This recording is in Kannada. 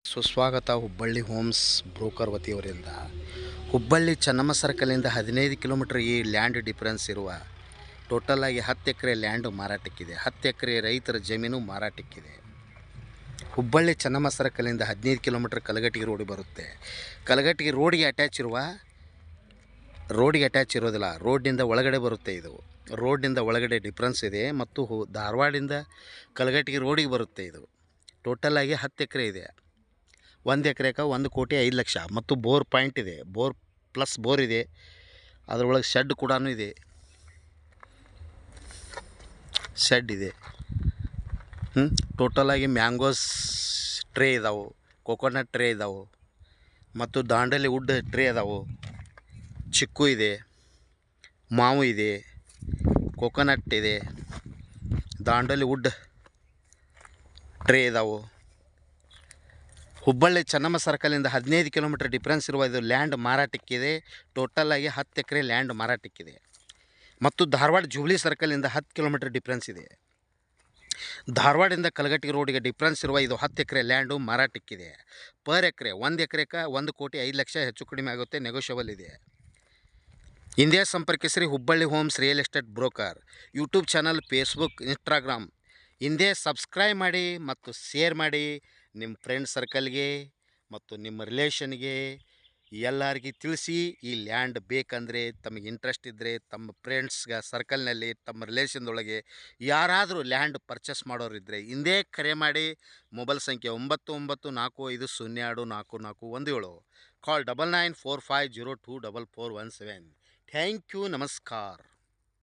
ಸುಸ್ವಾಗತ ಹುಬ್ಬಳ್ಳಿ ಹೋಮ್ಸ್ ಬ್ರೋಕರ್ ವತಿಯವರಿಂದ. ಹುಬ್ಬಳ್ಳಿ ಚೆನ್ನಮ್ಮ ಸರ್ಕಲಿಂದ 15 ಕಿಲೋಮೀಟರ್ ಈ ಲ್ಯಾಂಡ್ ಡಿಫರೆನ್ಸ್ ಇರುವ ಟೋಟಲ್ ಆಗಿ 10 ಎಕರೆ ಲ್ಯಾಂಡು ಮಾರಾಟಕ್ಕಿದೆ. 10 ಎಕರೆ ರೈತರ ಜಮೀನು ಮಾರಾಟಕ್ಕಿದೆ. ಹುಬ್ಬಳ್ಳಿ ಚೆನ್ನಮ್ಮ ಸರ್ಕಲಿಂದ 15 ಕಿಲೋಮೀಟರ್ ಕಲಘಟಗಿ ರೋಡ್ ಬರುತ್ತೆ. ಕಲಘಟಗಿ ರೋಡಿಗೆ ಅಟ್ಯಾಚ್ ಇರೋದಿಲ್ಲ, ರೋಡ್ನಿಂದ ಒಳಗಡೆ ಬರುತ್ತೆ. ಇದು ರೋಡ್ನಿಂದ ಒಳಗಡೆ ಡಿಫ್ರೆನ್ಸ್ ಇದೆ ಮತ್ತು ಧಾರವಾಡಿಂದ ಕಲಘಟಗಿ ರೋಡಿಗೆ ಬರುತ್ತೆ. ಇದು ಟೋಟಲ್ ಆಗಿ 10 ಎಕರೆ ಇದೆ. 1 ಎಕರೆಗೆ 1,05,00,000 ಮತ್ತು ಬೋರ್ ಪಾಯಿಂಟ್ ಇದೆ. ಬೋರ್ ಇದೆ. ಅದರೊಳಗೆ ಶೆಡ್ ಕೂಡ ಇದೆ. ಟೋಟಲ್ ಆಗಿ ಮ್ಯಾಂಗೋಸ್ ಟ್ರೇ ಇದಾವೆ, ಕೊಕೊನಟ್ ಟ್ರೇ ಇದಾವೆ ಮತ್ತು ದಾಂಡಲಿ ವುಡ್ ಟ್ರೇ ಇದಾವೆ. ಚಿಕ್ಕು ಇದೆ, ಮಾವು ಇದೆ, ಕೊಕೊನಟ್ ಇದೆ, ದಾಂಡಲಿ ವುಡ್ ಟ್ರೇ ಇದಾವೆ. ಹುಬ್ಬಳ್ಳಿ ಚೆನ್ನಮ್ಮ ಸರ್ಕಲಿಂದ 15 ಕಿಲೋಮೀಟರ್ ಡಿಫ್ರೆನ್ಸ್ ಇರುವ ಇದು ಲ್ಯಾಂಡ್ ಮಾರಾಟಕ್ಕಿದೆ. ಟೋಟಲ್ ಆಗಿ 10 ಎಕರೆ ಲ್ಯಾಂಡ್ ಮಾರಾಟಕ್ಕಿದೆ. ಮತ್ತು ಧಾರವಾಡ ಜುಬ್ಲಿ ಸರ್ಕಲಿಂದ 10 ಕಿಲೋಮೀಟರ್ ಡಿಫ್ರೆನ್ಸ್ ಇದೆ. ಧಾರವಾಡಿಂದ ಕಲಘಟಗಿ ರೋಡಿಗೆ ಡಿಫ್ರೆನ್ಸ್ ಇರುವ ಇದು 10 ಎಕರೆ ಲ್ಯಾಂಡು ಮಾರಾಟಕ್ಕಿದೆ. ಪರ್ ಎಕರೆ 1 ಎಕರೆಗೆ 1,05,00,000 ಹೆಚ್ಚು ಕಡಿಮೆ ಆಗುತ್ತೆ, ನೆಗೋಷಿಯಬಲ್ ಇದೆ. ಹಿಂದೆ ಸಂಪರ್ಕಿಸ್ರಿ Hubballi homes real estate broker. YouTube channel, Facebook, Instagram ಹಿಂದೆ ಸಬ್ಸ್ಕ್ರೈಬ್ ಮಾಡಿ ಮತ್ತು ಶೇರ್ ಮಾಡಿ. ನಿಮ್ಮ ಫ್ರೆಂಡ್ ಸರ್ಕಲ್ಗೆ ಮತ್ತು ನಿಮ್ಮ ರಿಲೇಷನ್ಗೆ ಎಲ್ಲರಿಗೆ ತಿಳಿಸಿ. ಈ ಲ್ಯಾಂಡ್ ಬೇಕಂದರೆ, ತಮಗೆ ಇಂಟ್ರೆಸ್ಟ್ ಇದ್ದರೆ ತಮ್ಮ ಫ್ರೆಂಡ್ಸ್ಗೆ ಸರ್ಕಲ್ನಲ್ಲಿ, ತಮ್ಮ ರಿಲೇಷನ್ದೊಳಗೆ ಯಾರಾದರೂ ಲ್ಯಾಂಡ್ ಪರ್ಚೇಸ್ ಮಾಡೋರಿದ್ದರೆ ಹಿಂದೆ ಕರೆ ಮಾಡಿ. ಮೊಬೈಲ್ ಸಂಖ್ಯೆ 9945024417. ಕಾಲ್ 9945024417. ಥ್ಯಾಂಕ್ ಯು, ನಮಸ್ಕಾರ.